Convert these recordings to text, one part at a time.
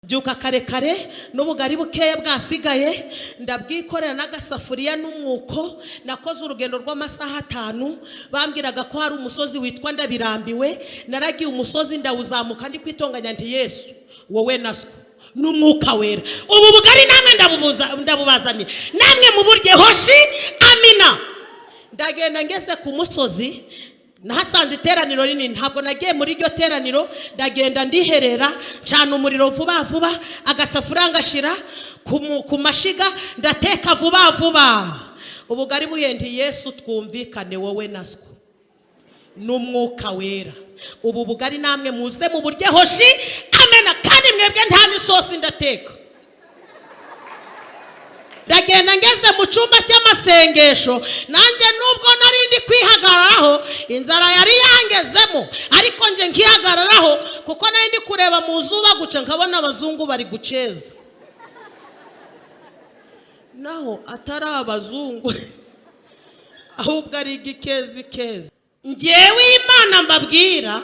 byuka kare kare n'ubugari bukeya bwasigaye ndabwikorera n'agasafuriya n'umwuko. Nakoze urugendo rw'amasaha 5 bambwiraga ko hari umusozi witwa Ndabirambiwe. Naragiye umusozi ndawuzamuka ndi kwitonganya nti Yesu wowe naswo n'umwuka wera ubu bugari namwe ndabubazani namwe mu buryo hoshi amina. Ndagenda ngeze ku musozi nahasanze iteraniro rinini, ntabwo nagiye muri iryo teraniro. Ndagenda ndiherera cyane umuriro vuba vuba, agasafuriya ngashira ku mashiga ndateka vuba vuba. Ubugari buyendi Yesu twumvikane wowe naswo n'umwuka wera ubu bugari namwe muze mu buryo hoshi amena, kandi mwebwe nta n'isosi ndateka. Ndagenda ngeze mu cyumba cy'amasengesho, nanjye nubwo nari ndi kwihagararaho inzara yari yangezemo, ariko nje nkihagararaho kuko nari ndi kureba mu zuba guca nkabona abazungu bari guceza, naho atari abazungu ahubwo ari igikezi kezi. Njyewe Imana mbabwira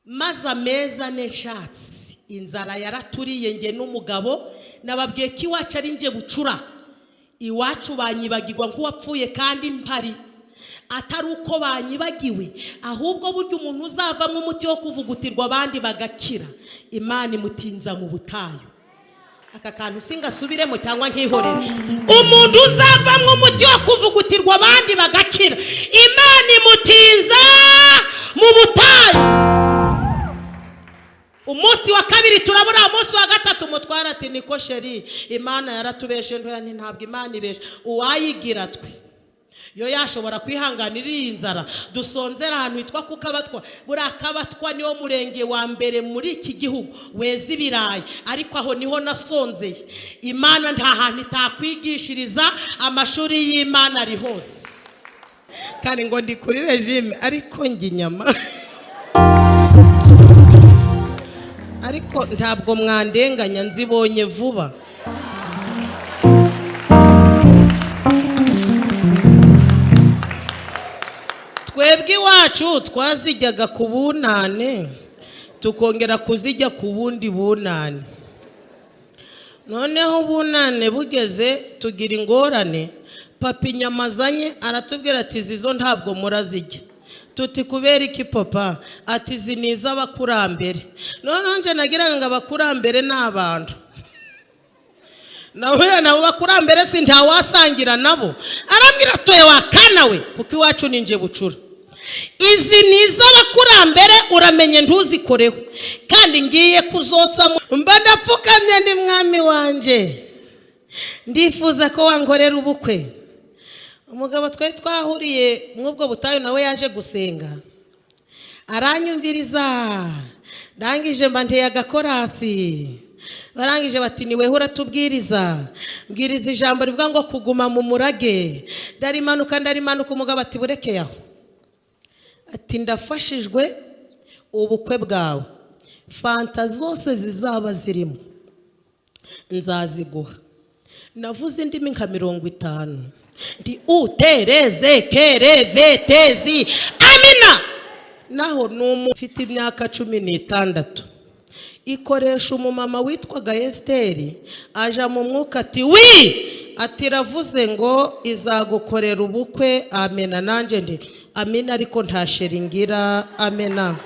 maze ameza n'enshatsi, inzara yaraturiye nge n'umugabo. Nababwiye ko iwacu ari nje bucura, iwacu banyibagirwa nk'uwapfuye kandi mpari. Atari uko banyibagiwe, ahubwo buryo umuntu uzavamo umuti wo kuvugutirwa abandi bagakira, Imana imutinza mu butayu. Aka kantu singasubiremo cyangwa nkihorere. Umuntu uzavamo umuti wo kuvugutirwa abandi bagakira, Imana imutinza mu butayu. Umunsi wa kabiri turabura, umunsi wa gatatu mutwara ati niko sheri Imana yaratubeshe. Ntoya nti ntabwo Imana ibeshe, uwayigira twe yo yashobora kwihanganira iyi nzara. Dusonzera ahantu hitwa ku Kabatwa. Buriya Kabatwa niwo murenge wa mbere muri iki gihugu weza ibirayi, ariko aho niho nasonzeye. Imana nta hantu itakwigishiriza, amashuri y'Imana ari hose. Kandi ngo ndi kuri regime ariko njye inyama ariko ntabwo mwandenganya, nzibonye vuba. Twebwe iwacu twazijyaga ku bunane tukongera kuzijya ku bundi bunane. Noneho bunane bugeze tugira ingorane, papa inyama azanye aratubwira ati zizo ntabwo murazijya. Tuti kubera iki papa? Ati ziniza abakurambere. Noneho nje nagira ngo abakurambere n'abantu nawe nabo bakurambere si nta wasangira nabo. Arambwira toye wakana we kuko iwacu ninje bucura. Izi niza abakurambere uramenye ntuzikoreho, kandi ngiye kuzotsa mba ndapfukamye ndi mwami wanje ndifuza ko wankorera ubukwe. Umugabo twari twahuriye mwubwo butayu nawe yaje gusenga, aranyumviriza. Ndangije mba nteye agakorasi, barangije bati niwe uratubwiriza, mbwiriza ijambo rivuga ngo kuguma mu murage. Ndarimanuka umugabo ati burekeye aho, ati ndafashijwe ubukwe bwawe, fanta zose zizaba zirimo nzaziguha. Navuze indimi nka 50. Ndi utereze kerevetezi amina. Naho n'umufite imyaka 16 ikoresha umumama witwaga Esteri, aja mu mwuka ati wi, ati ravuze ngo izagukorera ubukwe amena. Nanje ndi amina, ariko nta sheringira amena.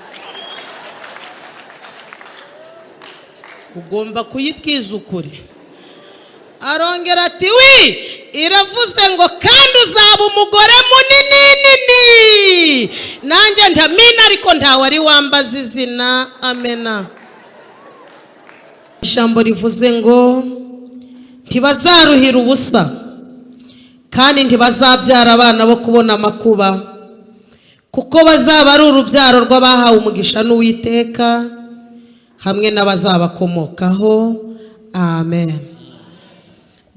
Ugomba kuyibwiza ukuri. Arongera ati wi, iravuze ngo kandi uzaba umugore munini. Nanjye ntamina, ariko nta wari wambaza izina amena. Ijambo rivuze ngo ntibazaruhira ubusa, kandi ntibazabyara abana bo kubona amakuba, kuko bazaba ari urubyaro rw'abahawe umugisha n'Uwiteka hamwe n'abazabakomokaho. Amen.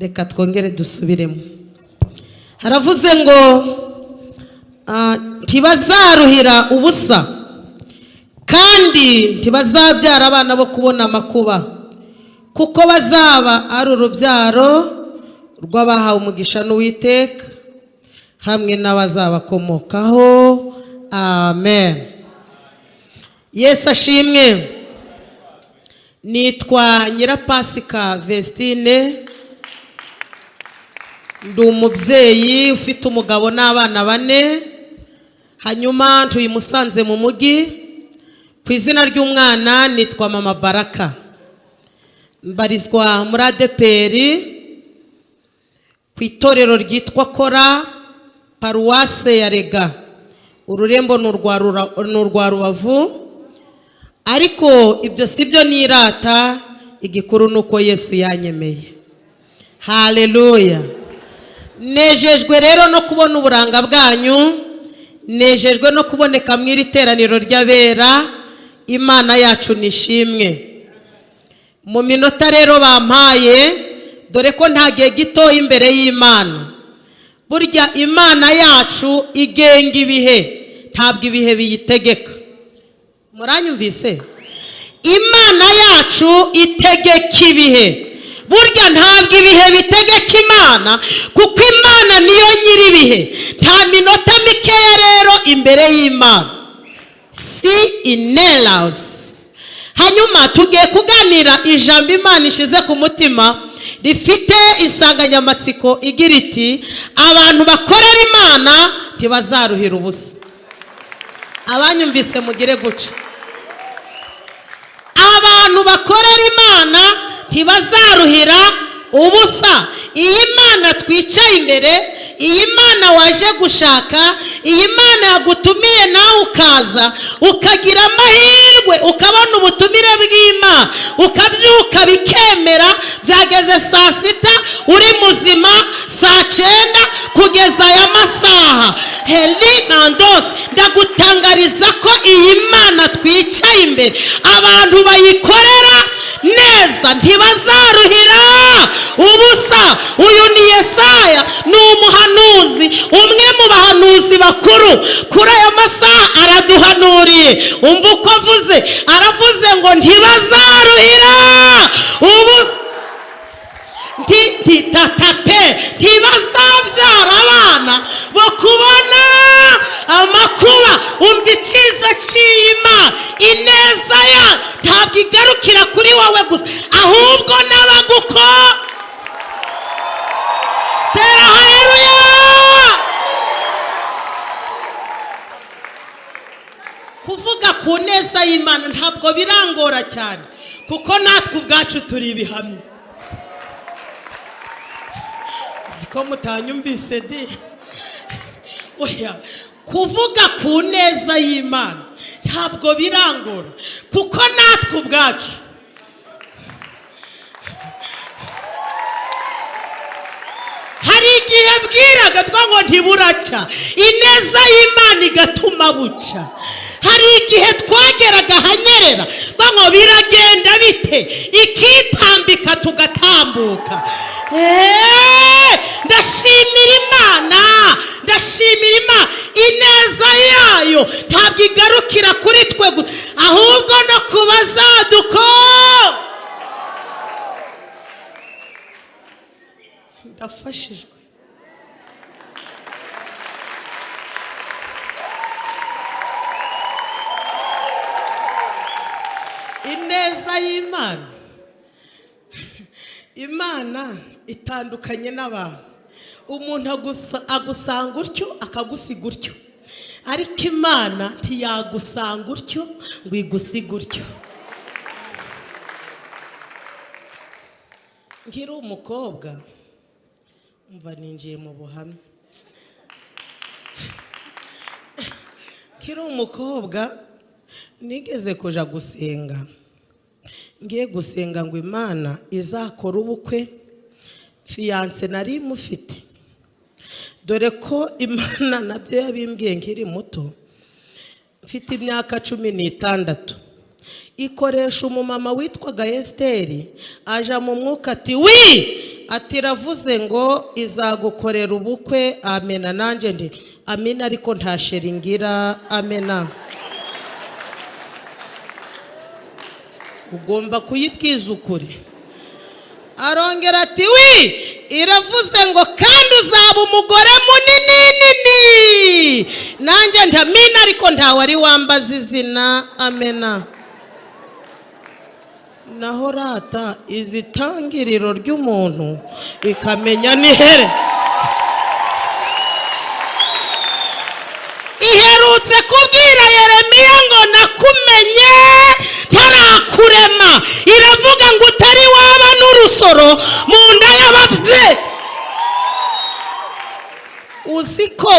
Reka twongere dusubiremo. Haravuze ngo ntibazaruhira ubusa, kandi ntibazabyara abana bo kubona amakuba, kuko bazaba ari urubyaro rw'abahawe umugisha n'Uwiteka hamwe n'abazabakomokaho. Amen. Yesu ashimwe. Nitwa Nyirapasika Vestine, ndi umubyeyi ufite umugabo n'abana 4, hanyuma ntuye Musanze mu mujyi. Ku izina ry'umwana nitwa Mama Baraka, mbarizwa muri ADPR ku itorero ryitwa Kora Paruwase ya Rega, ururembo n'urwa Rubavu. Ariko ibyo sibyo nirata, igikuru nuko Yesu yanyemeye. Haleluya. Nejejwe rero no kubona uburanga bwanyu, nejejwe no kuboneka mu iri teraniro ry'abera. Imana yacu nishimwe. Mu minota rero bampaye, dore ko nta gihe gito imbere y'Imana. Burya Imana yacu igenga ibihe, ntabwo ibihe biyitegeka. Muranyumvise? Imana yacu itegeka ibihe. Burya ntabwo ibihe bitegeka Imana, kuko Imana niyo nyiri ibihe. Nta minota mikeya rero imbere y'Imana. Si inelaus. Hanyuma tugiye kuganira ijambo Imana ishize ku mutima, rifite insanganyamatsiko igira iti abantu bakorera Imana ntibazaruhira ubusa. Abanyumvise mugire guca. Abantu bakorera Imana ntibazaruhira ubusa. Iyi Mana twicaye imbere, iyi Mana waje gushaka, iyi Mana yagutumiye nawe ukaza, ukagira amahirwe, ukabona ubutumire bw'Imana, ukabyuka bikemera, byageze saa 6 uri muzima, saa 9 kugeza aya masaha. Heli mandos, ndagutangariza ko iyi Mana twicaye imbere, abantu bayikorera neza ntibazaruhira ubusa. Uyu ni Yesaya, ni umuhanuzi, umwe mu bahanuzi bakuru. Kuri aya masaha araduhanuriye. Umva uko avuze, aravuze ngo ntibazaruhira ubusa, tatape, ntibazabyara abana bo kubona amakuba. Umva icyiza cy'Imana, ineza ya ntabwo igarukira kuri wowe gusa, ahubwo n'abaguko. Tera haleluya. Kuvuga ku neza y'Imana ntabwo birangora cyane, kuko natwe ubwacu turi ibihamya. Ziko mutanyumvise di. Oya, kuvuga ku neza y'Imana ntabwo birangora, kuko natwe ubwacu hari igihe bwiraga twango ntiburaca, ineza y'Imana igatuma buca. Hari igihe twageraga hanyerera twango biragenda bite, ikitambika tugatambuka. Ndashimira Imana, ndashimira Imana. Ineza yayo ntabwo igarukira kuri twe gusa, ahubwo no kubazaduko. Ndafashijwe. Ineza y'Imana, Imana itandukanye n'abantu. Umuntu agusanga utyo akagusiga utyo, ariko Imana ntiyagusanga utyo ngo igusiga utyo. Nkiri umukobwa, umva ninjiye mu buhamya. Nkiri umukobwa nigeze kuja gusenga. Ngiye gusenga ngo Imana izakora ubukwe, fiance nari mufite. Dore ko Imana nabyo yabimbwiye nkiri muto, mfite imyaka 16. Ikoresha umumama witwaga Esteri, aja mu mwuka ati ati ravuze ngo izagukorera ubukwe. Amena. Nanje ndi amina, ariko nta sheringira. Amena. Ugomba kuyibwiza ukuri. Arongera ati iravuze ngo kandi uzaba umugore munini. Nanje ntamina, ariko nta wari wambaza izina. Amena. naho rata izitangiriro ry'umuntu ikamenya nihere iherutse kubwira Yeremiya ngo nakumenye ntarakurema, iravuga ngo utari waba n'urusoro mu nda y'ababyeyi. Uziko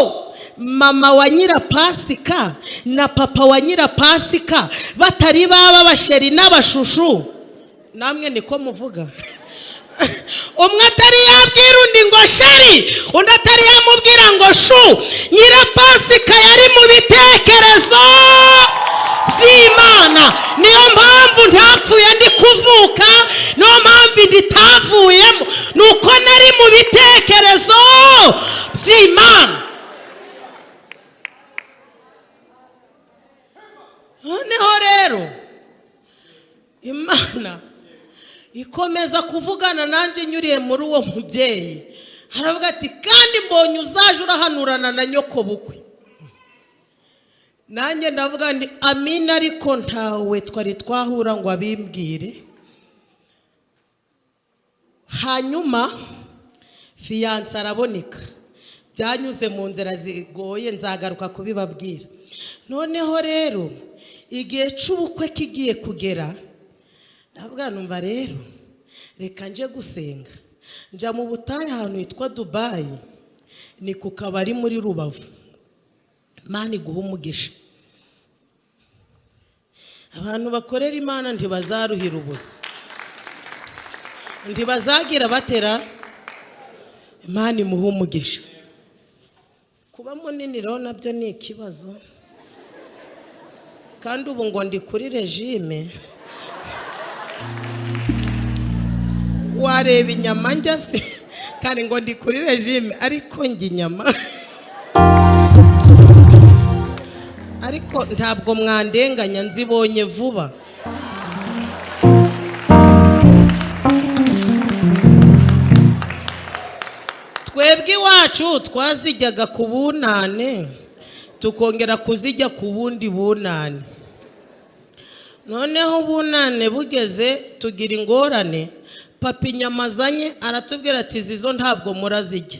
mama wa Nyirapasika na papa wa Nyirapasika batari baba basheri n'abashushu? Namwe niko muvuga. Umwe atari yabwira undi ngo sheri, undi atari yamubwira ngo shu. Nyirapasika yari mu bitekerezo by'Imana, niyo mpamvu ntapfuye ndi kuvuka, niyo mpamvu nditavuyemo, nuko nari mu bitekerezo by'Imana. Noneho rero Imana ikomeza kuvugana nanjye nyuriye muri uwo mubyeyi, haravuga ati kandi mbonye uzaje urahanurana na nyoko bukwe. Nanjye ndavuga ndi amina, ariko ntawe twari twahura ngo abimbwire. Hanyuma fiyanse araboneka, byanyuze mu nzira zigoye, nzagaruka kubibabwira. Noneho rero igihe cy'ubukwe kigiye kugera, ndavuga numva rero reka nje gusenga. Nja mu butayu ahantu hitwa Dubai, ni ku kabari muri Rubavu. Imana iguha umugisha. Abantu bakorera Imana ntibazaruhira ubusa, ntibazagira batera. Imana imuha umugisha. Kuba munini rero nabyo ni ikibazo, kandi ubu ngo ndi kuri regime. Wareba inyama njya se, kandi ngo ndi kuri regime ariko njya inyama. Ariko ntabwo mwandenganya, nzibonye vuba. Twebwe iwacu twazijyaga ku bunane, tukongera kuzijya ku bundi bunane. Noneho bunane bugeze tugira ingorane, papa inyama azanye aratubwira ati zizo ntabwo murazijya.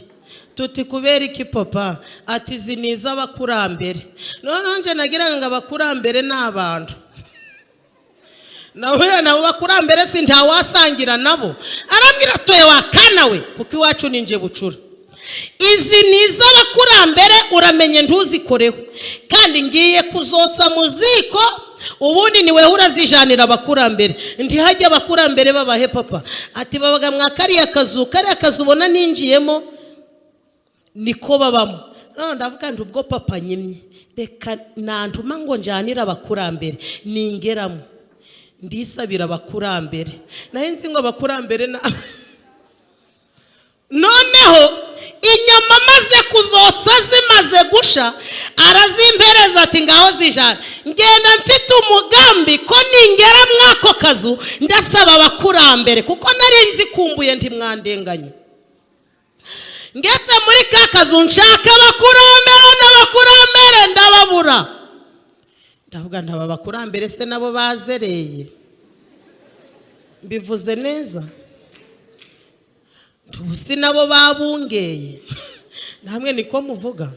Tuti kubera iki papa? Ati izi ni iz'abakurambere. Noneho nje nagira ngo abakurambere ni abantu. Nabo bakurambere si ntawasangira nabo. Arambwira toye wakana we, kuko iwacu ninje Bucura. Izi ni iz'abakurambere uramenye ntuzikoreho, kandi ngiye kuzotsa mu ziko, ubundi niwe urazijanira abakurambere. Ntihajya abakurambere babahe papa. Ati babaga mwakariya kazu ubona ninjiyemo niko babamo. None ndavuga ndi ubwo papa nyimye, reka nantuma ngo njanira abakurambere ningeramo ndisabira abakurambere. Naho nzi ngo abakurambere na noneho inyama maze kuzotsa zimaze gusha, arazimpereza ati ngaho zijana. Ngenda mfite umugambi ko ningera mwako kazu ndasaba abakurambere, kuko nari nzikumbuye ntimwandenganye. Ngeze muri ka kazu nshaka abakurambere, n'abakurambere ndababura. Ndavuga ntaba bakurambere se nabo bazereye? Mbivuze neza? Tubusi nabo babungeye? Namwe niko muvuga?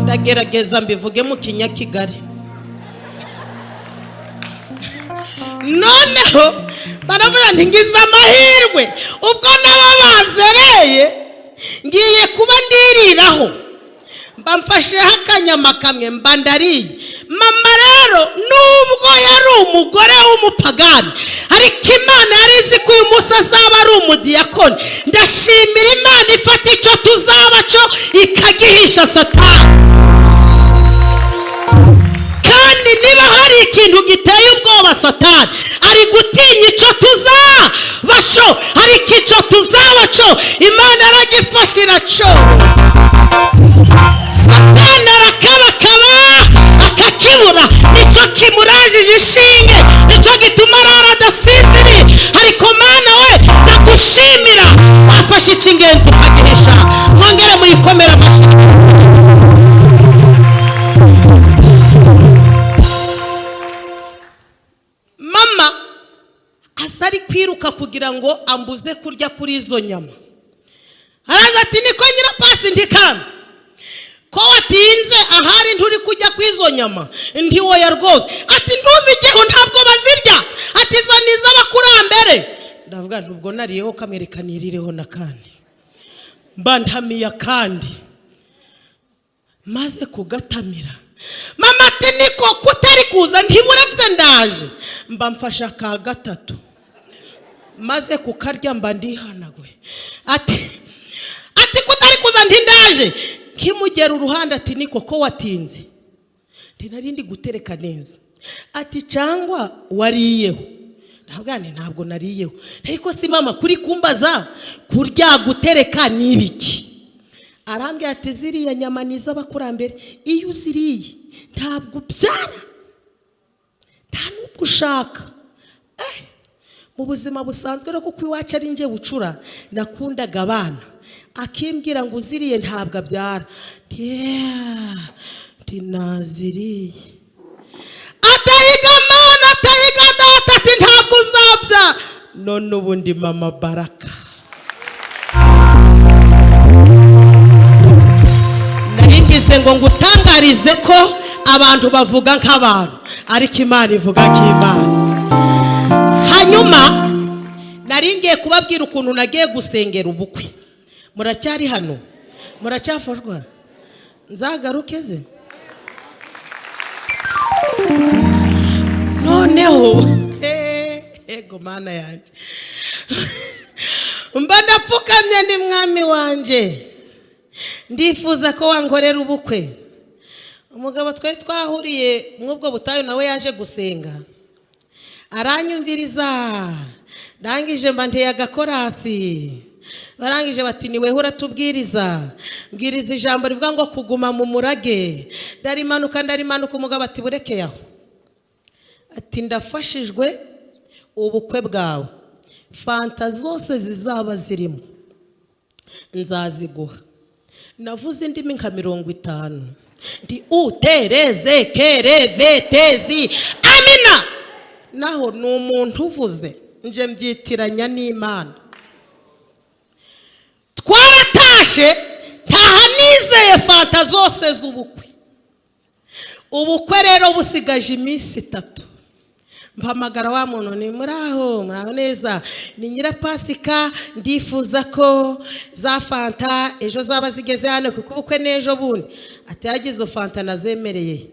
Ndagerageza mbivuge mu Kinyakigali. Noneho baravuga nti ngize amahirwe, ubwo nabo bazereye ngiye kuba ndiriraho, mba mfasheho akanyama kamwe mba ndariye. Mama rero nubwo yari umugore w'umupagani, ariko Imana yari izi ko uyu munsi azaba ari umudiyakoni. Ndashimira Imana ifata icyo tuzaba cyo ikagihisha Satani. Kandi niba hari ikintu giteye ubwoba Satani, ari gutinya icyo tuzaba cyo, ariko icyo tuzaba cyo Imana aragifashira cyose. Satani arakabakaba akakibura, nicyo kimurajije ishinge, nicyo gituma arara adasinziriye. Ariko Mana we ndagushimira, wafashe icy'ingenzi ukagihisha. Mwongere muyikomere amashyi. asa ari kwiruka kugira ngo ambuze kurya kuri izo nyama. Araza ati niko Nyirapasi ndikana ko watinze ahari nturi kujya ku izo nyama. Ndi woya rwose. Ati ntuzijyeho ntabwo bazirya. Ati zo ni iz'abakurambere. Ndavuga ntubwo nariyeho kamwerekanirireho na kandi mbandamiya kandi maze kugatamira. Mama ati niko kutari kuza ntiburetse ndaje. Mba mfasha ka gatatu maze kukarya mba ndihanagwe. Ati kutari kuza ntindaje. Nkimugera uruhande ati niko ko watinze. Ntinarindi gutereka neza. Ati cyangwa wariyeho. Ntabwo nariyeho. Ariko si mama kuri kumbaza kurya gutereka nibiki. Arambye ati ziriya nyama niza bakurambere. Iyo uziriye ntabwo byara. Nta nubwo ushaka. Mu buzima busanzwe no kuko iwacu ari nje bucura nakundaga abana. Akimbwira ngo uziriye ntabwo abyara. Tinaziriye. Atayiga mana atayiga data ati ntabwo uzabya. None ubundi mama Baraka. Naringize ngo ngutangarize ko abantu bavuga nk'abantu ariko Imana ivuga nk'Imana. Hanyuma naringiye kubabwira ukuntu nagiye gusengera ubukwe. Muracyari hano? Muracyafashwa? Nzagaruke ze? Noneho ego mana yanjye mba ndapfukamye ndi mwami wanje ndifuza ko wankorera ubukwe. Umugabo twari twahuriye mw'ubwo butayu nawe yaje gusenga aranyumviriza. Ndangije mba nteye agakorasi. Barangije bati niwe uratubwiriza. Mbwiriza ijambo rivuga ngo kuguma mu murage. Ndarimanuka umugabo ati bureke yaho. Ati ndafashijwe ubukwe bwawe. Fanta zose zizaba zirimo nzaziguha. Navuze indimi nka 50. Ndi utereze kerevetezi amina. Naho ni umuntu uvuze nje mbyitiranya n'Imana. Twaratashe ntaha nizeye fanta zose z'ubukwe. Ubukwe rero busigaje iminsi 3. Mpamagara wa muntu ni muraho neza ni Nyirapasika ndifuza ko za fanta ejo zaba zigeze hano kuko ubukwe nejo bundi. Ati yagize fanta nazemereye.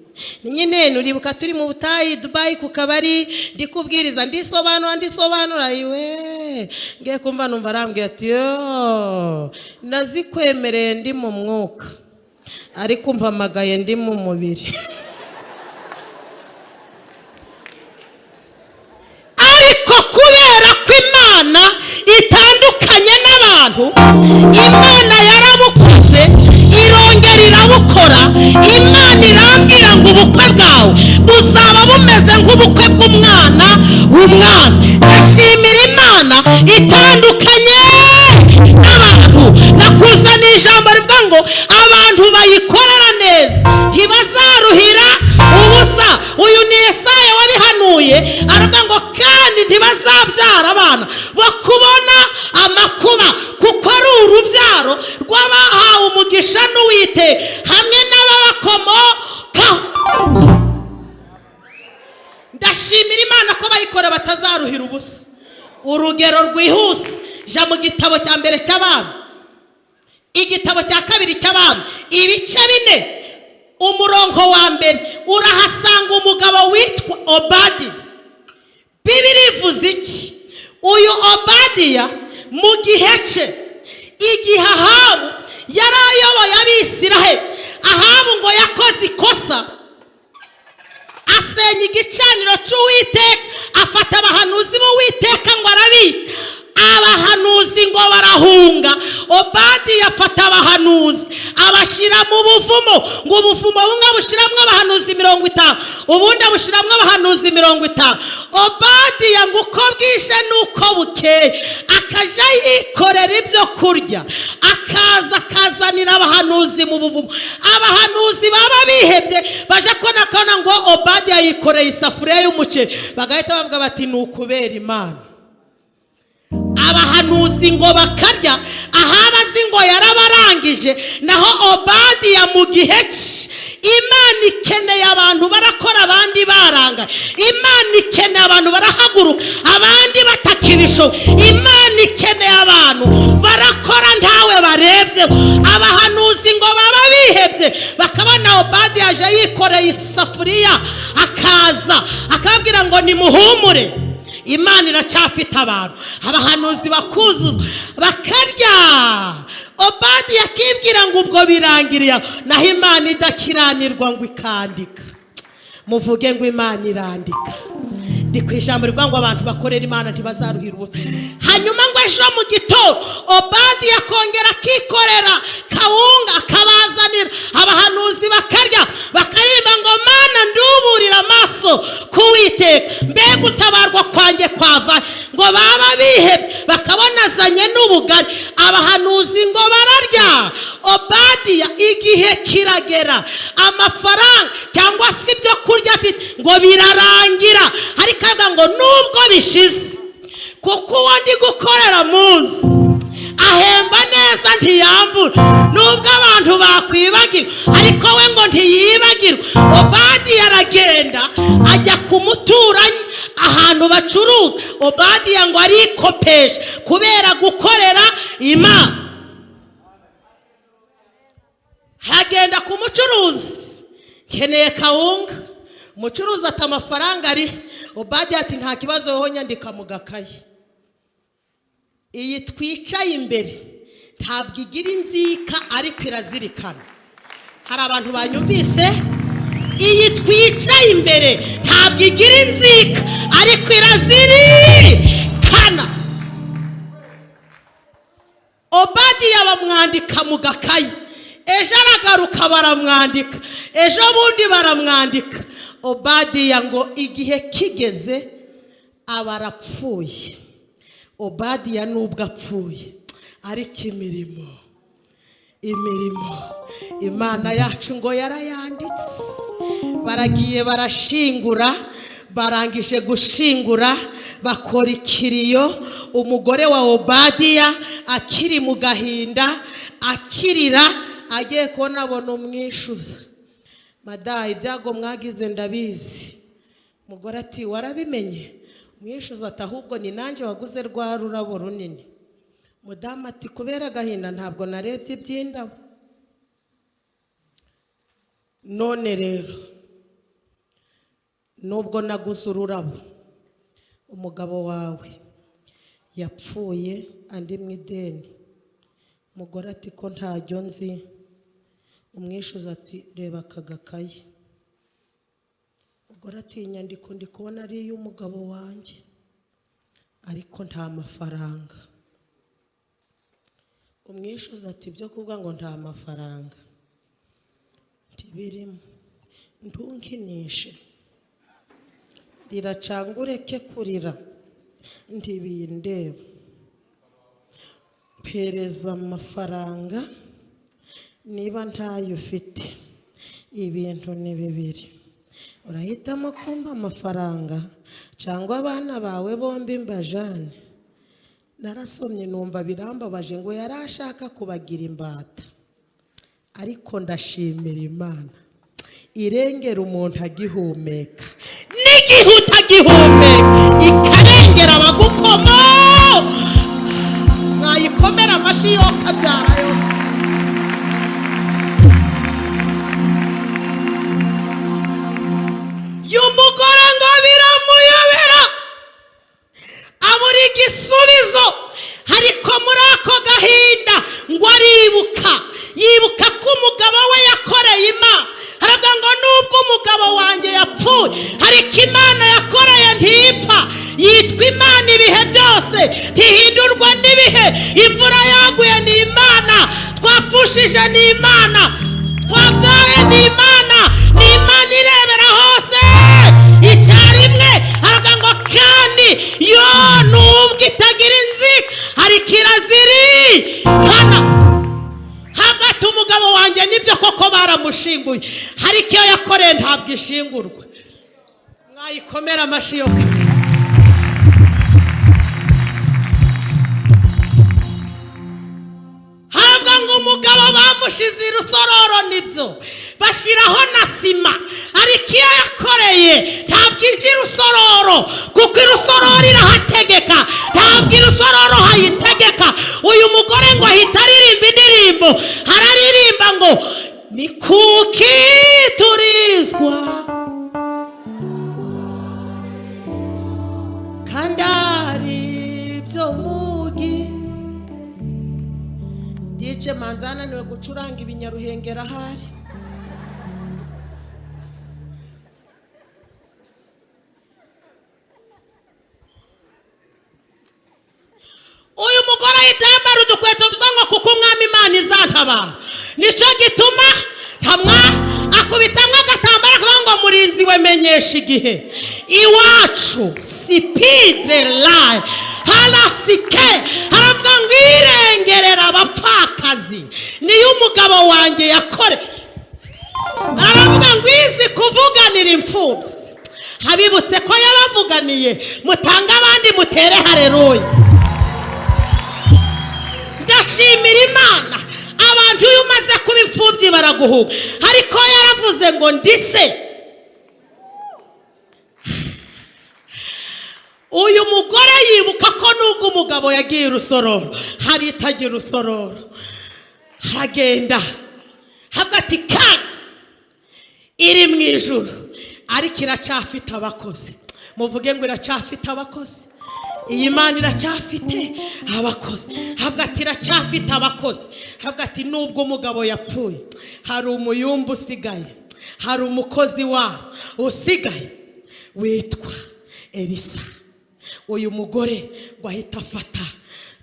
Ni nyine nuribuka turi mu butayi Dubai ku kabari ndikubwiriza ndisobanura iwe ngiye kumva numva arambwiye ati yo nazikwemereye ndi mu mwuka ariko mpamagaye ndi mu mubiri. Ariko kubera ko Imana itandukanye n'abantu, Imana yarabukoze irongera irabukora. Imana irambwira ngo ubukwe bwawe buzaba bumeze nk'ubukwe bw'umwana w'umwami. Ndashimira Imana itandukanye n'abantu. Nakuzaniye ijambo rivuga ngo abantu bayikorera neza ntibazaruhira ubusa. Uyu ni Yesaya wabihanuye aravuga ngo kandi ntibazabyara abana bo kubona amakuba kuko ari urubyaro rw'abahawe umugisha n'Uwiteka hamwe n'ababakomokaho. Ndashimira Imana ko bayikora batazaruhira ubusa. Urugero rwihuse ja mu gitabo cya mbere cy'Abami, igitabo cya kabiri cy'Abami, ibice 4 umurongo wa mbere urahasanga umugabo witwa Obadiya. Bibiri ivuze iki? Uyu Obadiya mu gihe cye igihe Ahabu yari ayoboye Abisiraheli, Ahabu ngo yakoze ikosa asenya igicaniro cy'Uwiteka, afata abahanuzi b'Uwiteka ngo arabica. Abahanuzi ngo barahunga. Obadiya afata abahanuzi abashira mu buvumo, ngo ubuvumo bumwe bushiramwe abahanuzi 50 ubundi bushiramwe abahanuzi 50. Obadiya ngo uko bwishe nuko bukeye akaja yikorera ibyo kurya akaza akazanira abahanuzi mu buvumo. Abahanuzi baba bihebye baje kona ngo Obadiya yikoreye isafuriya y'umuceri, bagahita bavuga bati ni ukubera Imana. abahanuzi ngo bakarya, Ahabazi ngo yarabarangije, naho Obadiya mu gihe cye Imana ikeneye abantu barakora abandi baranga, Imana ikeneye abantu barahaguruka abandi batakibishoboye, Imana ikeneye abantu barakora ntawe barebye. Abahanuzi ngo baba bihebye, bakabona Obadiya aje yikoreye isafuriya, akaza akabwira ngo nimuhumure, Imana iracyafite abantu. Abahanuzi bakuzuza bakarya, Obadiya akibwira ngo ubwo birangiriye, naho Imana idakiranirwa ngo ikandika. Muvuge ngo Imana irandika. Ndi ku ijambo rivuga ngo abantu bakorera Imana ntibazaruhira ubusa. Hanyuma ngo ejo mu gitondo Obadiya akongera akikorera kawunga akabazanira, abahanuzi bakarya bakaririmba ngo Mana nduburira amaso kuwiteka, mbega utabarwa kwanjye kwava. Ngo baba bihebye bakabona azanye n'ubugari, abahanuzi ngo bararya. Obadiya igihe kiragera, amafaranga cyangwa se ibyo kurya afite ngo birarangira, ariko avuga ngo nubwo bishize, kuko uwo ndi gukorera muzi ahemba neza ntiyambura, nubwo abantu bakwibagira ariko we ngo ntiyibagirwa. Obadiya aragenda ajya ku muturanyi ahantu bacuruza, Obadiya ngo arikopesha kubera gukorera Imana. Hagenda ku mucuruzi, nkeneye kawunga. Umucuruzi ati amafaranga ari. Obadiya ati nta kibazo, wowe nyandika mu gakayi. Iyi twicaye imbere ntabwo igira inzika ariko irazirikana. Hari abantu banyumvise? Iyi twicaye imbere ntabwo igira inzika ariko irazirikana. Obadiya bamwandika mu gakayi, ejo aragaruka baramwandika, ejo bundi baramwandika. Obadiya ngo igihe kigeze aba arapfuye. Obadiya nubwo apfuye ariko imirimo Imana yacu ngo yarayanditse. Baragiye barashingura, barangije gushingura bakora ikiriyo. Umugore wa Obadiya akiri mu gahinda akirira, agiye kubona abona umwishuza, madayi ibyago mwagize ndabizi. Umugore ati warabimenye? Umwishuza ati ahubwo ni nanjye waguze rwa rurabo runini. Mudamu ati kubera agahinda ntabwo narebye iby'indabo. None rero nubwo naguze ururabo, umugabo wawe yapfuye andi mu ideni. Umugore ati ko ntajyo nzi. Umwishuza ati reba aka gakayi. Umugore ati inyandiko ndi kubona ari iy'umugabo wanjye ariko nta mafaranga. Umwishuza ati byo kuvuga ngo nta mafaranga ntibirimo, ntunkinishe, riracanga ureke kurira, ntibindeba, mpereza amafaranga, niba ntayo ufite ibintu ni bibiri, urahitamo kumba amafaranga cyangwa abana bawe bombi mbajane. Narasomye numva birambabaje ngo yari ashaka kubagira imbata, ariko ndashimira Imana irengera umuntu agihumeka, n'igihe utagihumeka ikarengera abagukoma. Mwayikomera amashyi yo kabyarayo. Y'umugore ngo biramuyobera, abura igisubizo, ariko muri ako gahinda ngo aribuka, yibuka ko umugabo we yakoreye Imana. Aravuga ngo nubwo umugabo wanjye yapfuye ariko Imana yakoreye ntipfa, yitwa Imana ibihe byose, ntihindurwa n'ibihe. Imvura yaguye ni Imana, twapfushije ni Imana, twabyaye ni Imana, ni Imana irebera hose icyarimwe. Aravuga ngo kandi yo nubwo itagira inzika ariko irazirikana. Hagati umugabo wanjye nibyo koko baramushinguye, ariko iyo yakoreye ntabwo ishingurwa. Mwayikomera amashyi yo. bashize rusororo nibyo bashiraho na sima ariko iyo yakoreye ntabwo ije rusororo kuko rusororo irahategeka ntabwo rusororo hayitegeka uyu mugore ngo ahita aririmba indirimbo hararirimba ngo ni kuki turizwa kandari byo mugi DJ Manzana niwe gucuranga ibinyaruhengera ahari uyu mugore yitambara udukweto twangwa kuko umwami Imana izantabara nico gituma ntamwa akubitamwe agatambara kabango murinzi we menyesha igihe iwacu sipidre lai halasike haravuga ngo irengerera abapfakazi niyo umugabo wanjye yakore haravuga ngo izi kuvuganira imfubyi habibutse ko yabavuganiye mutanga abandi mutere haleluya ndashimira Imana abantu iyo umaze kuba imfubyi baraguhuga ariko yaravuze ngo ndise uyu mugore yibuka ko nubwo umugabo yagiye rusororo hari itagira rusororo hagenda hagati kandi iri mu ijuru ariko iracyafite abakozi muvuge ngo iracyafite abakozi iyi Mana iracyafite abakozi hagati iracyafite abakozi hagati nubwo umugabo yapfuye hari umuyumbu usigaye hari umukozi wa usigaye witwa Elisa uyu mugore ngo ahita afata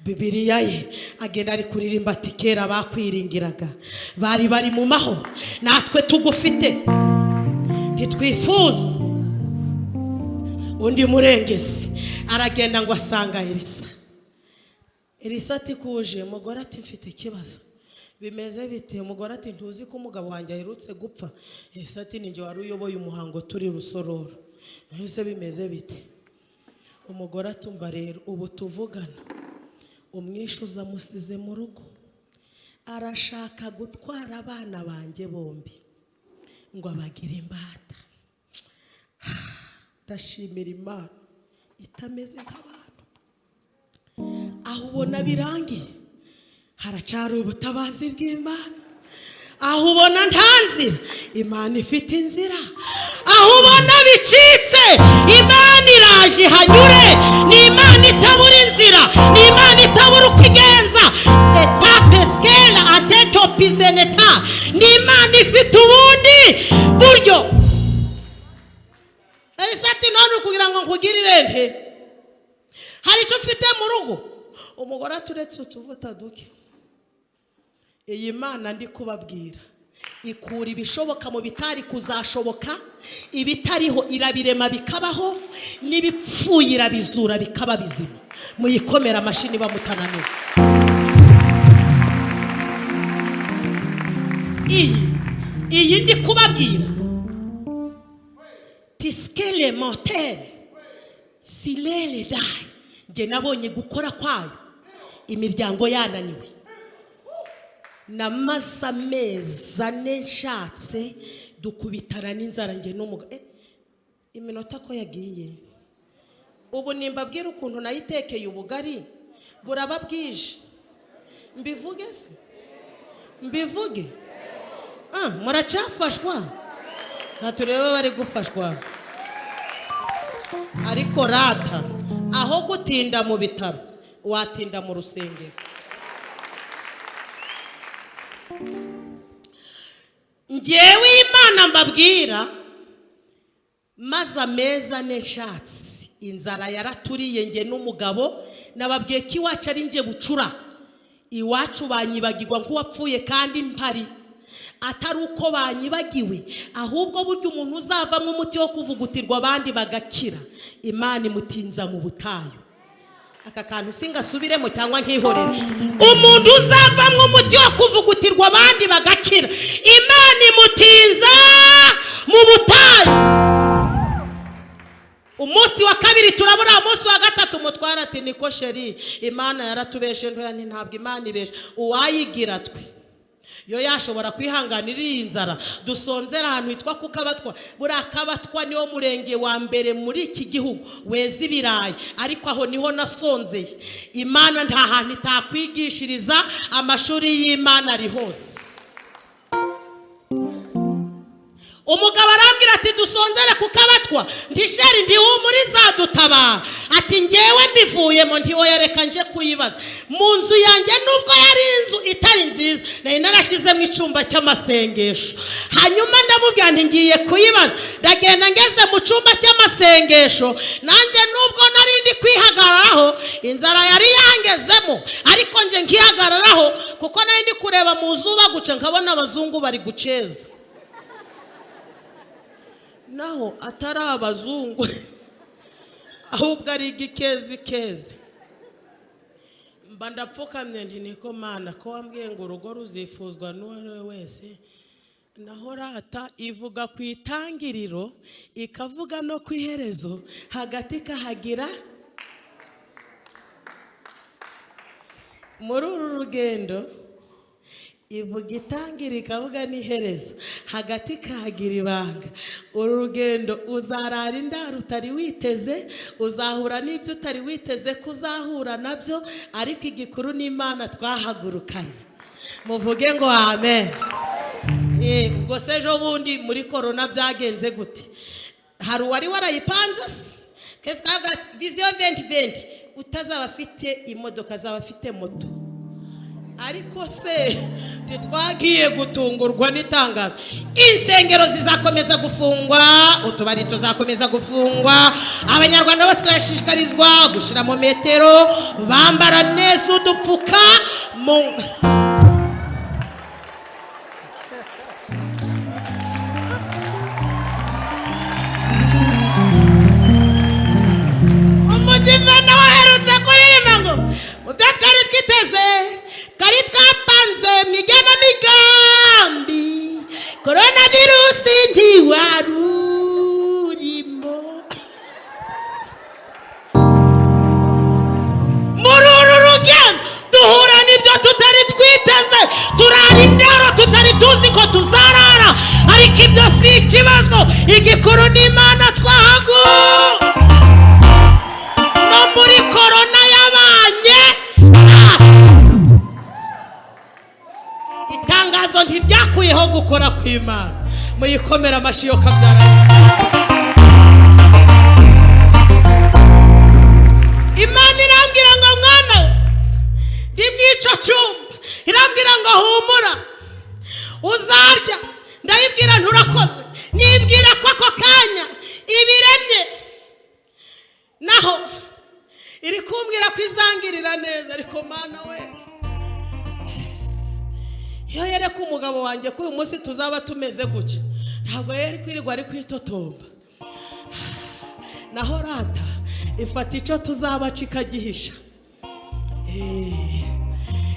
Bibiliya ye agenda ari kuririmba ati kera bakwiringiraga bari mu mahoro natwe tugufite titwifuza undi murengezi aragenda ngo asanga Elisa ati kuje umugore ati mfite ikibazo bimeze bite umugore ati ntuzi ko umugabo wanjye aherutse gupfa Elisa ati ninjye wari uyoboye umuhango turi rusororo ese bimeze bite umugore atumva rero ubu tuvugana umwishuza musize mu rugo arashaka gutwara abana banjye bombi ngo abagire imbata ndashimira Imana itameze nk'abantu aho ubona birangiye haracyari ubutabazi bw'Imana aho ubona nta nzira Imana ifite inzira aho ubona bicitse Imana iraje hanyure ni Imana itabura inzira ni Imana itabura uko igenza etape skela ateto pizeneta ni Imana ifite ubundi buryo Elisati none kugira ngo nkugirire nte hari icyo mfite mu rugo umugore aturetse utuvuta duke iyi Mana ndi kubabwira ikura ibishoboka mu bitari kuzashoboka ibitariho irabirema bikabaho n'ibipfuye irabizura bikaba bizima muyikomera amashini bamutananiwe iyi ndi kubabwira tiskele mortelle silele dai nge nabonye gukora kwayo imiryango yananiwe namaze amezi 4 nshatse dukubitana n'inzara nge n'umugabo iminota ko yagiye ubu nimbabwira ukuntu nayitekeye ubugari buraba bwije mbivuge se mbivuge muracafashwa ntaturebe bari gufashwa ariko rata aho gutinda mu bitaro watinda mu rusengero njyewe Imana mbabwira maze amezi 4 nshatse inzara yaraturiye nge n'umugabo nababwiye ko iwacu ari nje bucura iwacu banyibagirwa nk'uwapfuye kandi mpari atari uko banyibagiwe ahubwo buryo umuntu uzavamo umuti wo kuvugutirwa abandi bagakira Imana imutinza mu butayu aka kantu singasubiremo cyangwa nkihorere umuntu uzavamo umuti wo kuvugutirwa abandi bagakira Imana imutinza mu butayu umunsi wa kabiri turabura umunsi wa gatatu mutwara ati niko sheri Imana yaratubeshe ntoya ntabwo Imana ibeshe uwayigira twe yo yashobora kwihanganira iyi nzara dusonzera ahantu hitwa ku Kabatwa. Buriya Kabatwa niwo murenge wa mbere muri iki gihugu weza ibirayi, ariko aho niho nasonzeye. Imana nta hantu itakwigishiriza, amashuri y'Imana ari hose. Umugabo arambwira ati dusonzere ku Kabatwa, ndisheri ndihumuriza dutabara. Ati ngewe mbivuyemo ntiwoya reka nje kuyibaza. Mu nzu yanjye nubwo yari inzu itari nziza, nari narashizemo icyumba cy'amasengesho. Hanyuma ndamubwira nti ngiye kuyibaza, ndagenda ngeze mu cyumba cy'amasengesho, nanjye nubwo nari ndi kwihagararaho inzara yari yangezemo, ariko nje nkihagararaho kuko nari ndi kureba mu zuba guca nkabona abazungu bari guceza. Naho atari abazungu ahubwo ari igikezi. Mba ndapfukamye nti niko Mana ko wambwiye ngo urugo ruzifuzwa n'uwo wese. Naho rata ivuga ku itangiriro ikavuga no ku iherezo, hagati kahagira. Muri uru rugendo ivuga itangira ikavuga n'iherezo, hagati kahagira ibanga. Uru rugendo uzarara indaro utari witeze, uzahura n'ibyo utari witeze kuzahura nabyo, ariko igikuru n'Imana twahagurukanye. Muvuge ngo amen. Ubwo se ejo bundi muri corona byagenze gute? Hari uwari warayipanze se vision 2020 utazaba afite imodoka, azaba afite moto. Ariko se twagiye gutungurwa n'itangazo, insengero zizakomeza gufungwa, utubari tuzakomeza gufungwa, abanyarwanda bose barashishikarizwa gushira mu metero, bambara neza udupfuka mu umudivana waherutse kuririmba ngo utatwari twiteze kari twapanze migana migambi, coronavirusi ntiwarurimo. Muri uru rugendo duhura n'ibyo tutari twiteze, turara indaro tutari tuzi ko tuzarara, ariko ibyo si ikibazo, igikuru n'Imana twahagu. No muri corona yabanye itangazo ntibyakuyeho gukora kw'Imana. Muyikomera amashyi yo kabyara. Imana irambwira ngo mwana ndi mwico cyumba, irambwira ngo humura uzarya. Ndayibwira nturakoze, nibwira ko ako kanya ibiremye naho iri kumbwira kwizangirira neza. Ariko Mana we, iyo yereka umugabo wanjye ko uyu munsi tuzaba tumeze gutya, ntabwo yari kwirirwa ari kwitotomba. Naho rata ifata icyo tuzaba kikagihisha.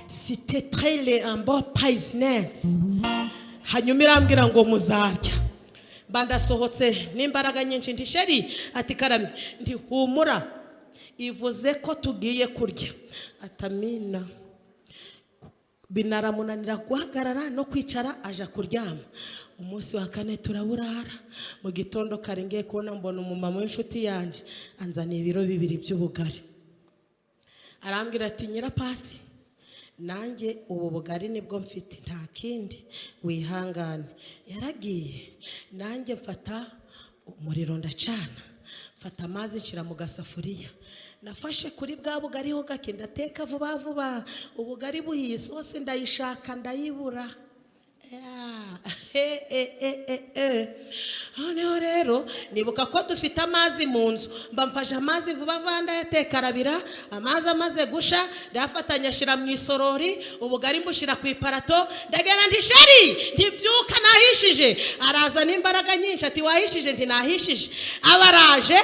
C'était très le un bon business. Hanyuma irambwira ngo muzarya. Bandasohotse n'imbaraga nyinshi nti sheri ati karame, ndi humura ivuze ko tugiye kurya. Atamina binaramunanira guhagarara no kwicara, aja kuryama. Umunsi wa kane turaburara, mu gitondo kare ngiye kubona mbona umumama w'inshuti yanje anzaniye ibiro 2 by'ubugari. Arambwira ati Nyirapasi, nanjye ubu bugari nibwo mfite, nta kindi, wihangane. Yaragiye, nanjye mfata umuriro ndacana, mfata amazi nshira mu gasafuriya, nafashe kuri bwa bugari ho gake ndateka vuba vuba. Ubugari buhiye, isosi ndayishaka ndayibura. Noneho rero nibuka ko dufite amazi mu nzu, mba mfashe amazi vuba vanda yateka arabira. Amazi amaze gusha ndafatanya shira mu isorori, ubugari mbushira ku iparato. Ndagenda nti sheri ntibyuka nahishije. Araza n'imbaraga nyinshi ati wahishije? Nti nahishije. Abaraje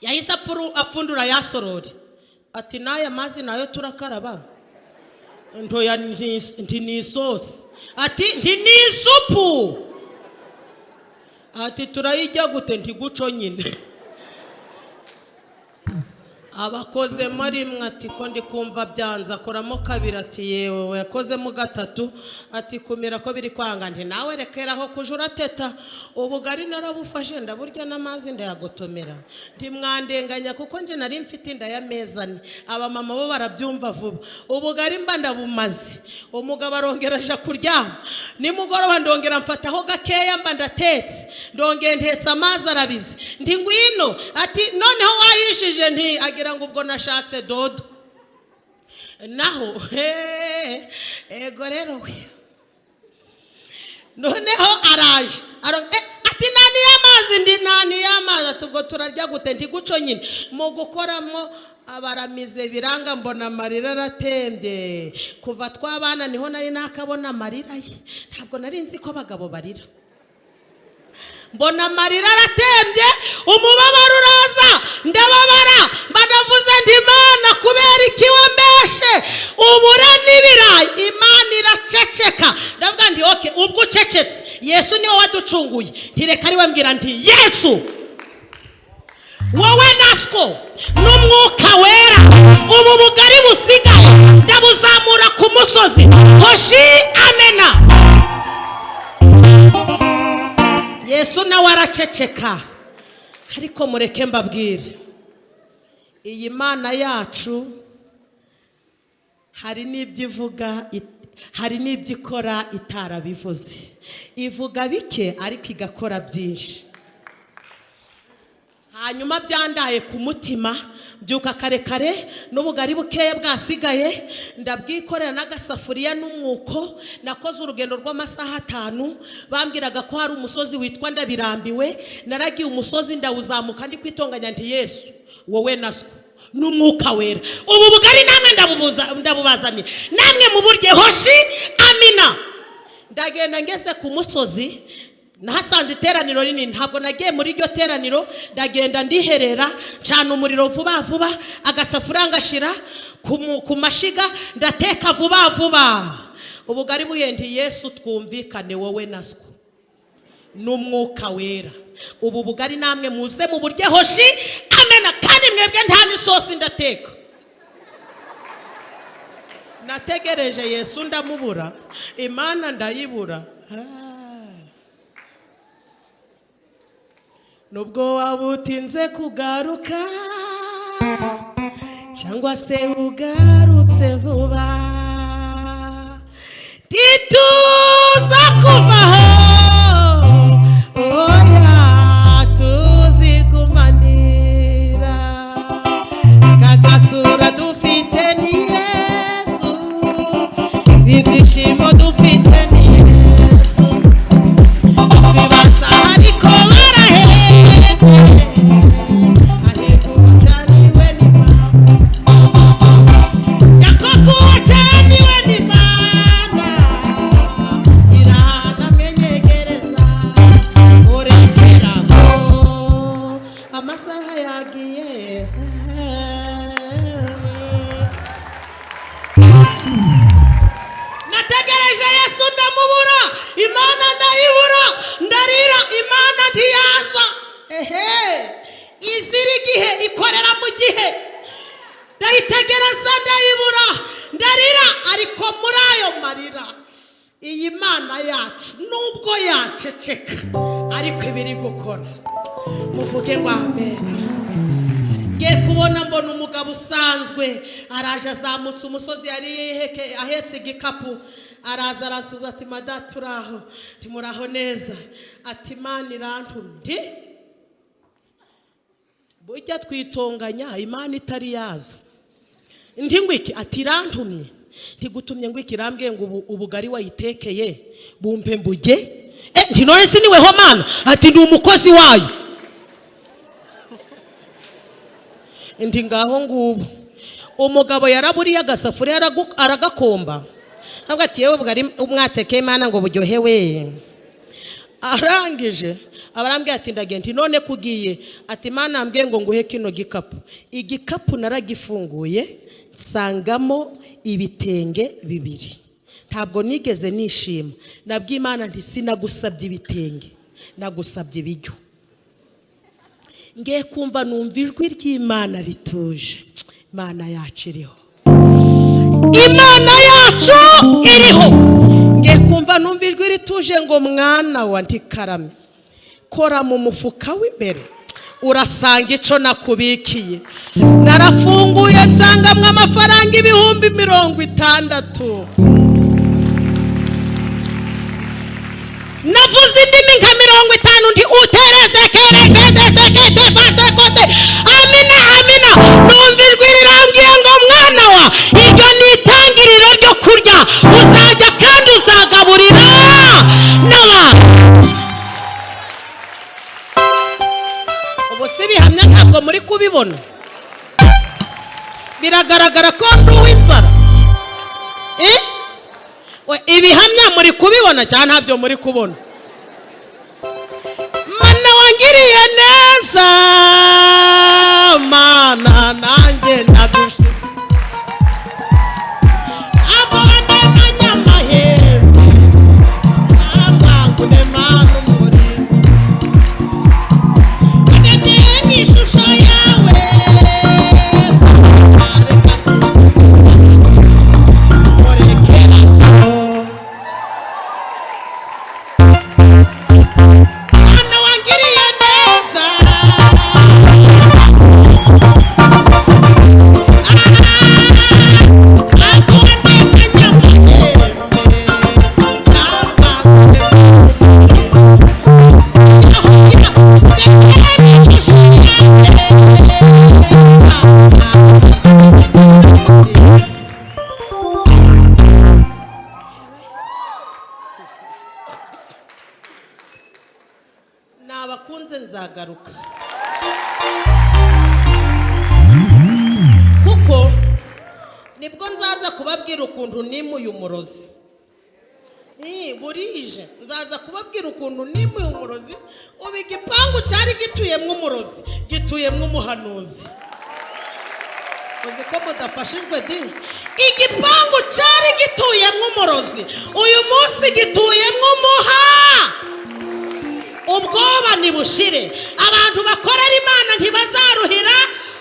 yahise apfundura ya sorori ati naya mazi nayo turakaraba. Ntoya nti ni isosi. Ati nti ni isupu. Ati turayijya gute? Nti guco nyine. abakozemo rimwe ati ko ndi kumva byanze, akoramo kabiri ati yewe yakozemo gatatu ati kumira ko biri kwanga, nti nawe rekeraho kujura teta, ubugari narabufashe ndaburya n'amazi ndayagotomera, ntimwandenganya kuko nje nari mfite inda y'amezane, aba mama bo barabyumva vuba, ubugari mba ndabumaze, umugabo arongeraje kuryama, nimugoroba ndongera mfataho gakeya mba ndatetse, ndongera ntetse amazi arabize, ndi ngwino ati noneho wayishije, nti agira ngo ubwo nashatse dodo, naho ego rero we noneho araje ati nani y'amazi, ndi nani y'amazi, ati ubwo turarya gute, nti guco nyine mu gukoramo abaramize biranga, mbona amarira aratembye, kuva twabana niho nari nakabona amarira ye, ntabwo nari nzi ko abagabo barira, mbona amarira aratembye, umubabaro uraza, ndababara, mbanavuze ndi Imana kubera iki wambeshe ubura n'ibirayi, Imana iraceceka, ndavuga ndi okay, ubwo ucecetse Yesu niwe waducunguye, ntireka ari we mbwira nti Yesu wowe naswo n'umwuka wera, ubu bugari busigaye ndabuzamura ku musozi, hoshi amena. Yesu nawe araceceka, ariko mureke mbabwire, iyi Mana yacu hari n'ibyo ivuga, hari n'ibyo ikora itarabivuze, ivuga bike ariko igakora byinshi. Hanyuma byandaye ku mutima, byuka kare kare n'ubugari bukeya bwasigaye ndabwikorera n'agasafuriya n'umwuko, nakoze urugendo rw'amasaha 5, bambwiraga ko hari umusozi witwa Ndabirambiwe, naragiye umusozi ndawuzamuka ndi kwitonganya nti Yesu wowe naswo n'umwuka wera, ubu bugari namwe ndabubazanye, namwe mu burye hoshi amina. Ndagenda ngeze ku musozi, nahasanze iteraniro rinini, ntabwo nagiye muri iryo teraniro, ndagenda ndiherera, cyane umuriro vuba vuba, agasafuriya ngashira ku mashiga, ndateka vuba vuba, ubugari buyendi Yesu twumvikane wowe naswo n'umwuka wera, ubu bugari namwe muze mu burye hoshi amena, kandi mwebwe nta n'isosi ndateka. Nategereje Yesu ndamubura, Imana ndayibura, nubwo wabutinze kugaruka cyangwa se ugarutse vuba, tituza kuvaho, oya tuzigumanira, kagasura dufite ni Yesu, ibyishimo dufite ni Yesu, bibaza ariko nategereje Yesu ndamubura, Imana ndayibura, ndarira, Imana ntiyaza. Izira igihe ikorera mu gihe, ndayitegereza ndayibura, ndarira, ariko muri ayo marira iyi Mana yacu nubwo yaceceka ariko ibiri gukora, muvuge ngo amen. Ngiye kubona mbona umugabo usanzwe araje azamutse umusozi, yari ahetse igikapu, araza aransuza ati mada turaho, ntimuraho neza, ati Imana irantumye, burya twitonganya Imana itari yaza, ndi ngwiki ati irantumye, ntigutumye ngwiki irambwiye ngo ubugari wayitekeye bumpe mbuge, nti none si niweho Mana, ati ndi umukozi wayo, ndi ngaho ngubu. Umugabo yaraburiye agasafuriya aragakomba, ntabwo ati yewe bugari umwatekeye Imana ngo buryohewe, arangije abarambwiye ati ndagenda, none kugiye, ati Imana ambwiye ngo nguhe kino gikapu, igikapu naragifunguye nsangamo ibitenge 2, ntabwo nigeze nishima, nabwiye Imana nti sinagusabye ibitenge, nagusabye ibiryo. ngiye kumva numva ijwi ry'Imana rituje. Imana yacu iriho, Imana yacu iriho. Ngiye kumva numva ijwi rituje ngo mwana wa Ntikarame, kora mu mufuka w'imbere urasanga ico nakubikiye. Narafunguye nsangamwe amafaranga 60,000. Navuze indimi nka 50 ndi utereze kerengede sekete fasekote. Amina amina. Numva ijwi rirambwiye ngo mwana wa, iryo ni itangiriro ryo kurya, uzajya kandi uzagaburira n'abantu. Ubu si bihamya ntabwo muri kubibona, biragaragara ko ndi uw'inzara. Ibihamya muri kubibona cyane ntabyo muri kubona. Mana wangiriye neza, Mana nanjye ndagushimira. Abone manyamahembe amangune Mana umuriza, ndende n'ishusho yawe. Nabakunze nzagaruka kuko nibwo nzaza kubabwira ukuntu nimuye umurozi. Burije nzaza kubabwira ukuntu nimuye umurozi. Ubu igipangu cyari gituyemwo umurozi, gituyemwo umuhanuzi. Uzi ko mudafashijwe di? Igipangu cyari gituyemwo umurozi, uyu munsi gituyemwo umuha. Ubwoba nibushire. Abantu bakorera Imana ntibazaruhira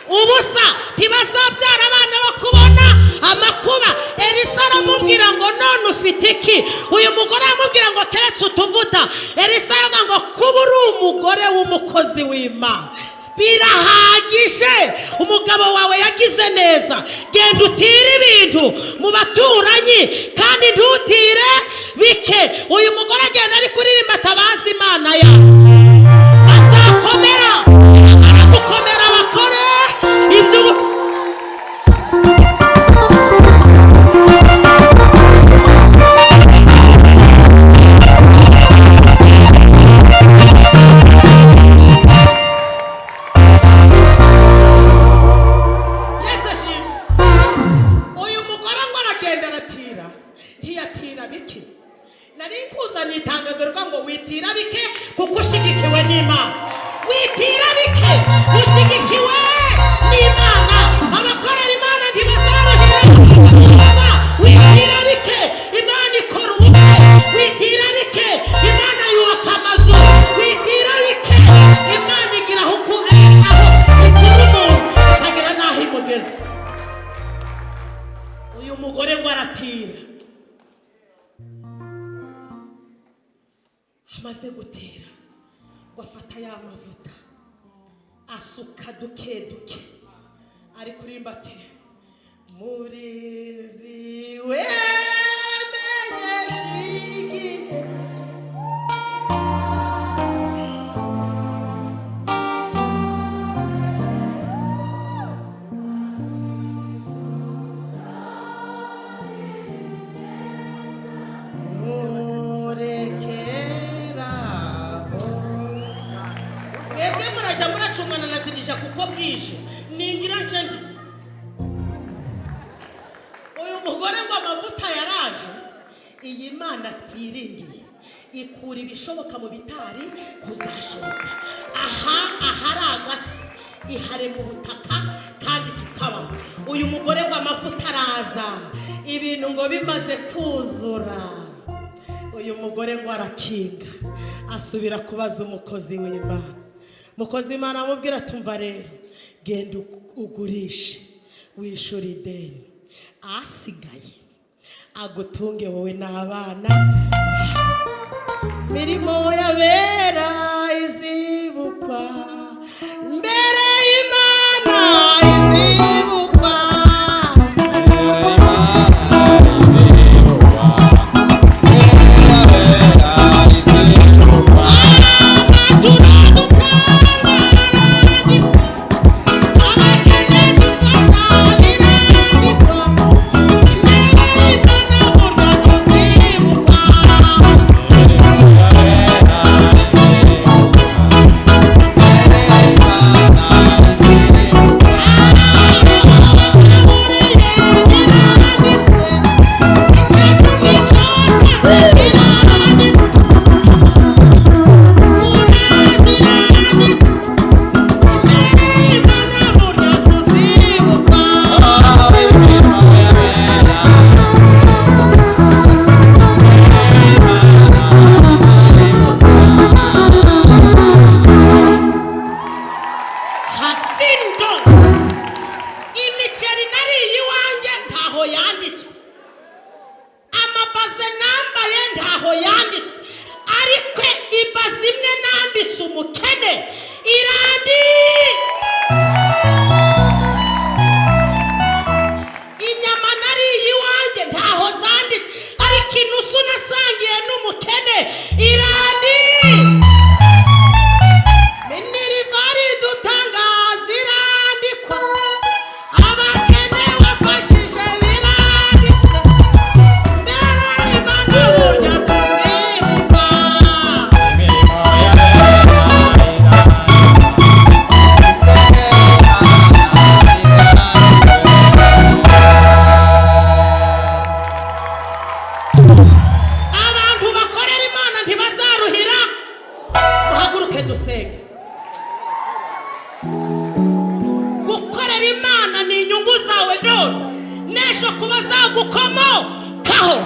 ubusa, ntibazabyara abana bakubona amakuba. Elisa aramubwira ngo none ufite iki? Uyu mugore aramubwira ngo keretse utuvuta. Elisa aravuga ngo kuba uri umugore w'umukozi w'Imana birahagije. Umugabo wawe yagize neza, genda utire ibintu mu baturanyi kandi ntutire bike. Uyu mugore agenda ari kuririmba atabaza Imana ya azakomera, aragukomera bakore ibyo. Amaze gutera wafata ya mavuta asuka duke duke, ari kurimba ati murinzi wemenyeshigi. Muracungana na dirija kuko bwije ningira nje. Uyu mugore ngo amavuta yaraje. Iyi Mana twiringiye ikura ibishoboka mu bitari kuzashoboka. Ahari agasi ihare mu butaka kandi tukabaho. Uyu mugore ngo amavuta araza, ibintu ngo bimaze kuzura. Uyu mugore ngo arakinga, asubira kubaza umukozi w'Imana mukozi Imana amubwira tumva rero genda ugurishe wishura ideni asigaye agutunge wowe n'abana. Mirimo yabera izibukwa mbere y'Imana izibukwa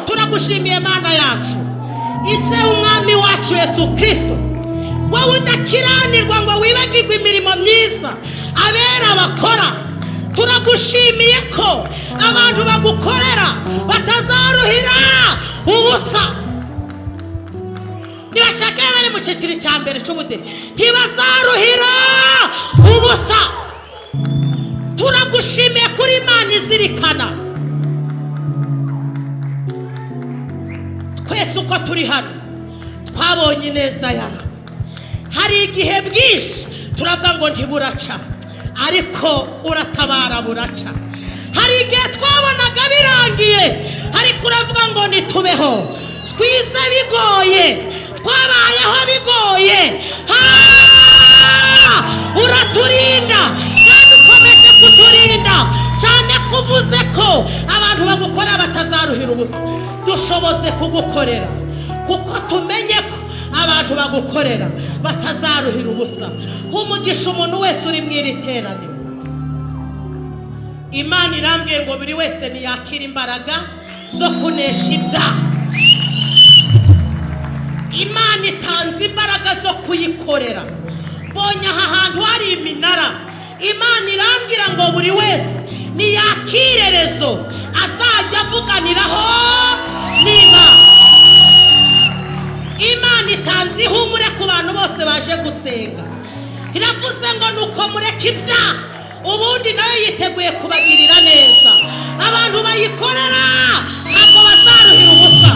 Turagushimiye Mana yacu ise umwami wacu Yesu Kristo wowe udakiranirwa ngo wibagirwe imirimo myiza abera bakora. Turagushimiye ko abantu bagukorera batazaruhira ubusa. Nibashaka bari mu cyiciro cya mbere cy'ubudehe ntibazaruhira ubusa. Turagushimiye kuri Imana izirikana twese uko turi hano twabonye neza yawe. Hari igihe bwinshi turavuga ngo ntiburaca ariko uratabara buraca. Hari igihe twabonaga birangiye ariko uravuga ngo nitubeho. Twize bigoye twabayeho bigoye uraturinda kandi ukomeje kuturinda cyane kuvuze ko abantu bagukora batazaruhira ubusa. Dushoboze kugukorera kuko tumenye ko abantu bagukorera batazaruhira ubusa. Umugisha umuntu wese uri mu iri teraniro. Imana irambwiye ngo buri wese niyakira imbaraga zo kunesha ibyaha. Imana itanze imbaraga zo kuyikorera. Mbonye aha hantu hari iminara. Imana irambwira ngo buri wese niyakirerezo azajya avuganiraho niba. Imana itanze ihumure ku bantu bose baje gusenga. Iravuze ngo nuko mureke ibyaha ubundi nayo yiteguye kubagirira neza. Abantu bayikorera ntabwo bazaruhira ubusa.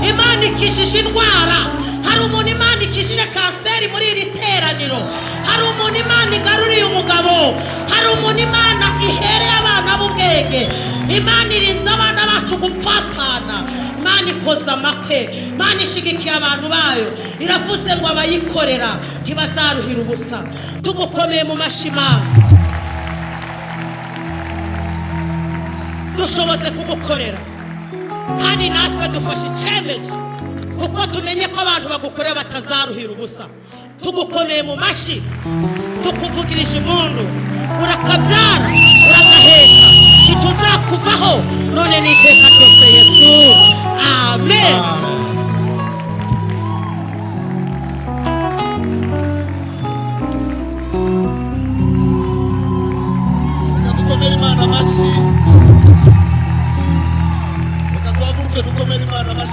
Imana ikishije indwara. Hari umuntu Imana ikishije kanseri muri iri teraniro. Hari umuntu Imana igaruriye umugabo. Hari umuntu Imana ihereye abana b'ubwenge. Imana irinze abana bacu gupfakana. Imana ikoza amakwe. Imana ishigikiye abantu bayo. Iravuze ngo abayikorera ntibazaruhira ubusa. Tugukomeye mu mashima. Dushoboze kugukorera kandi natwe dufashe icyemezo kuko tumenye ko abantu bagukorera batazaruhira ubusa. Tugukomeye mu mashi tukuvugirije impundu. Urakabyara uragaheka ntituzakuvaho none n'iteka ryose Yesu. Amen. natwe dukomere Imana.